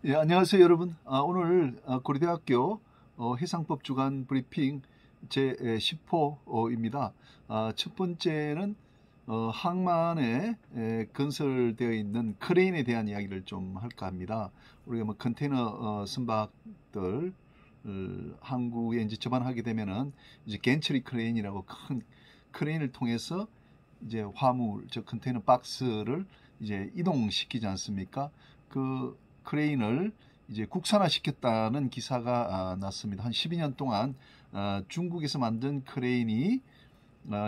예, 안녕하세요, 여러분. 오늘 고려대학교 해상법 주간 브리핑 제 10호입니다. 첫 번째는 항만에 건설되어 있는 크레인에 대한 이야기를 좀 할까 합니다. 우리가 뭐 컨테이너 선박들 항구에 이제 접안하게 되면은 이제 겐처리 크레인이라고 큰 크레인을 통해서 이제 화물, 저 컨테이너 박스를 이제 이동시키지 않습니까? 그 크레인을 이제 국산화시켰다는 기사가 났습니다. 한 12년 동안 중국에서 만든 크레인이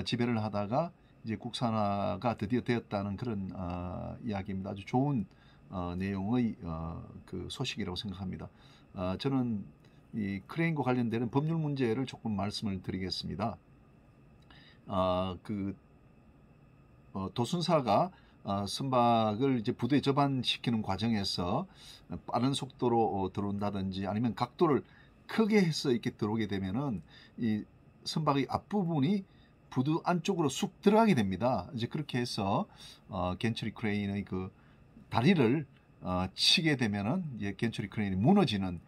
지배를 하다가 이제 국산화가 드디어 되었다는 그런 이야기입니다. 아주 좋은 내용의 그 소식이라고 생각합니다. 저는 이 크레인과 관련되는 법률 문제를 조금 말씀을 드리겠습니다. 그 도순사가 선박을 이제 부두에 접안시키는 과정에서 빠른 속도로 들어온다든지 아니면 각도를 크게 해서 이렇게 들어오게 되면은 이 선박의 앞부분이 부두 안쪽으로 쑥 들어가게 됩니다. 이제 그렇게 해서 겐처리 크레인의 그 다리를 치게 되면은 이제 겐처리 크레인이 무너지는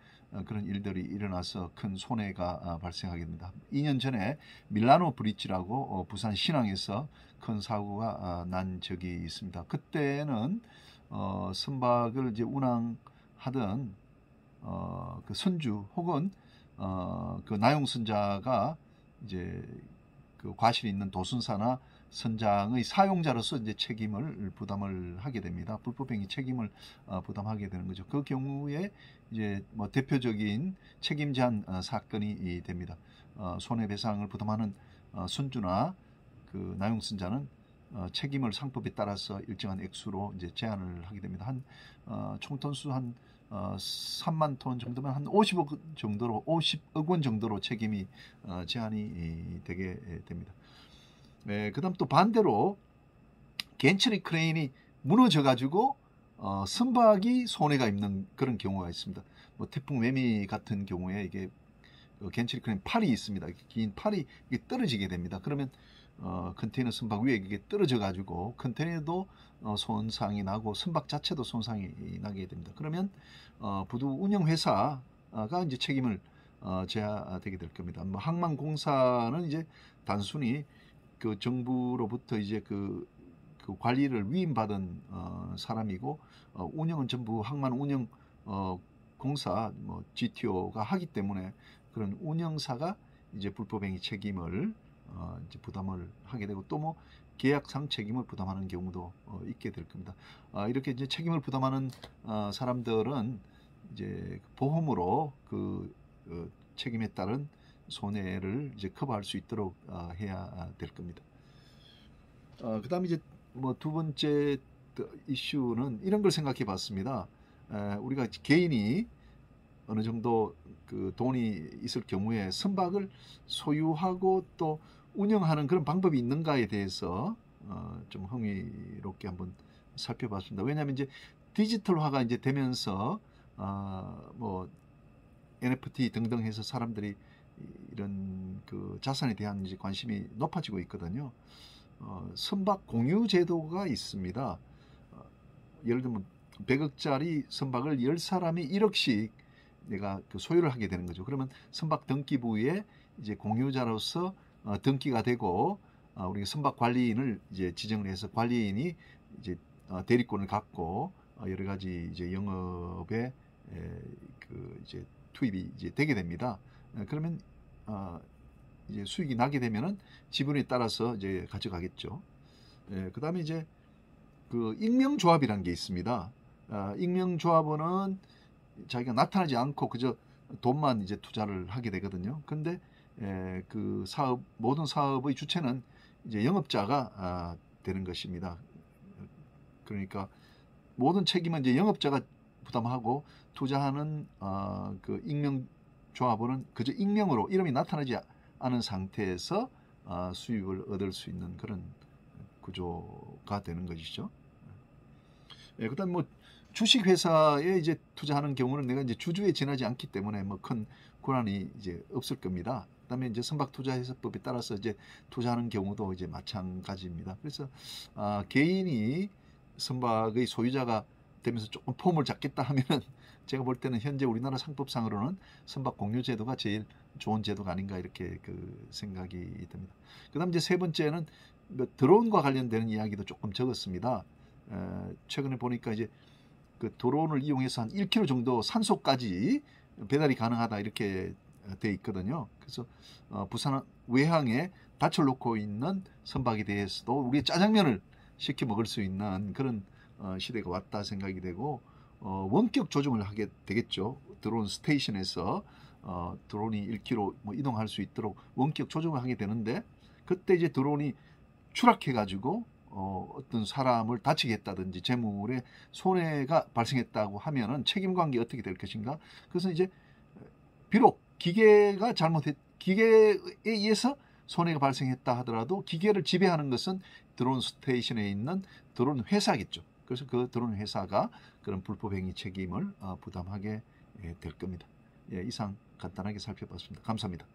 그런 일들이 일어나서 큰 손해가 발생하게 됩니다. 2년 전에 밀라노 브릿지라고 부산 신항에서 큰 사고가 난 적이 있습니다. 그때는 선박을 이제 운항하던 그 선주 혹은 그 나용선자가 이제 그 과실이 있는 도순사나 선장의 사용자로서 이제 책임을 부담을 하게 됩니다. 불법행위 책임을 부담하게 되는 거죠. 그 경우에 이제 뭐 대표적인 책임 제한 사건이 됩니다. 손해배상을 부담하는 선주나 그 나용선자는 책임을 상법에 따라서 일정한 액수로 이제 제한을 하게 됩니다. 한 총톤수 한 3만 톤 정도면 한 50억 정도로 50억 원 정도로 책임이 제한이 되게 됩니다. 그다음 또 반대로 겐처리 크레인이 무너져 가지고 선박이 손해가 있는 그런 경우가 있습니다. 뭐 태풍 매미 같은 경우에 이게 겐처리 크레인 팔이 있습니다. 긴 팔이 이게 떨어지게 됩니다. 그러면 컨테이너 선박 위에 이게 떨어져 가지고 컨테이너도 손상이 나고 선박 자체도 손상이 나게 됩니다. 그러면 부두 운영 회사가 이제 책임을 져야 되게 될 겁니다. 뭐 항만공사는 이제 단순히 그 정부로부터 이제 그 관리를 위임받은 사람이고 운영은 전부 항만 운영 공사 뭐 GTO가 하기 때문에 그런 운영사가 이제 불법행위 책임을 이제 부담을 하게 되고 또 뭐 계약상 책임을 부담하는 경우도 있게 될 겁니다. 이렇게 이제 책임을 부담하는 사람들은 이제 보험으로 그 책임에 따른 손해를 이제 커버할 수 있도록 해야 될 겁니다. 그다음에 이제 뭐 두 번째 이슈는 이런 걸 생각해 봤습니다. 우리가 개인이 어느 정도 그 돈이 있을 경우에 선박을 소유하고 또 운영하는 그런 방법이 있는가에 대해서 좀 흥미롭게 한번 살펴봤습니다. 왜냐하면 이제 디지털화가 이제 되면서 뭐 NFT 등등 해서 사람들이 이런 그 자산에 대한 이제 관심이 높아지고 있거든요. 선박 공유 제도가 있습니다. 예를 들면 100억짜리 선박을 10사람이 1억씩 내가 그 소유를 하게 되는 거죠. 그러면 선박 등기부에 이제 공유자로서 등기가 되고 우리가 선박 관리인을 이제 지정을 해서 관리인이 이제 대리권을 갖고 여러 가지 이제 영업에 그 이제 투입이 이제 되게 됩니다. 그러면 이제 수익이 나게 되면은 지분에 따라서 이제 가져가겠죠. 그다음에 이제 그 익명조합이라는 게 있습니다. 익명조합원은 자기가 나타나지 않고 그저 돈만 이제 투자를 하게 되거든요. 근데 그 사업 모든 사업의 주체는 이제 영업자가 되는 것입니다. 그러니까 모든 책임은 이제 영업자가 부담하고 투자하는 그 익명조합원은 그저 익명으로 이름이 나타나지 않은 상태에서 수익을 얻을 수 있는 그런 구조가 되는 것이죠. 그다음 뭐 주식 회사에 이제 투자하는 경우는 내가 이제 주주에 지나지 않기 때문에 뭐 큰 권한이 이제 없을 겁니다. 그다음에 이제 선박 투자해서법에 따라서 이제 투자하는 경우도 이제 마찬가지입니다. 그래서 개인이 선박의 소유자가 되면서 조금 폼을 잡겠다 하면은 제가 볼 때는 현재 우리나라 상법상으로는 선박 공유 제도가 제일 좋은 제도가 아닌가 이렇게 그 생각이 듭니다. 그다음 이제 세 번째는 뭐 드론과 관련되는 이야기도 조금 적었습니다. 최근에 보니까 이제 그 드론을 이용해서 한 1km 정도 산소까지 배달이 가능하다 이렇게 돼 있거든요. 그래서 부산 외항에 닫혀놓고 있는 선박에 대해서도 우리의 짜장면을 시켜 먹을 수 있는 그런 시대가 왔다 생각이 되고 원격 조종을 하게 되겠죠. 드론 스테이션에서 드론이 1km 뭐 이동할 수 있도록 원격 조종을 하게 되는데 그때 이제 드론이 추락해가지고 어떤 사람을 다치게 했다든지 재물에 손해가 발생했다고 하면은 책임관계 어떻게 될 것인가? 그래서 이제 비록 기계가 기계에 의해서 손해가 발생했다 하더라도 기계를 지배하는 것은 드론 스테이션에 있는 드론 회사겠죠. 그래서 그 드론 회사가 그런 불법행위 책임을 부담하게 될 겁니다. 예, 이상 간단하게 살펴봤습니다. 감사합니다.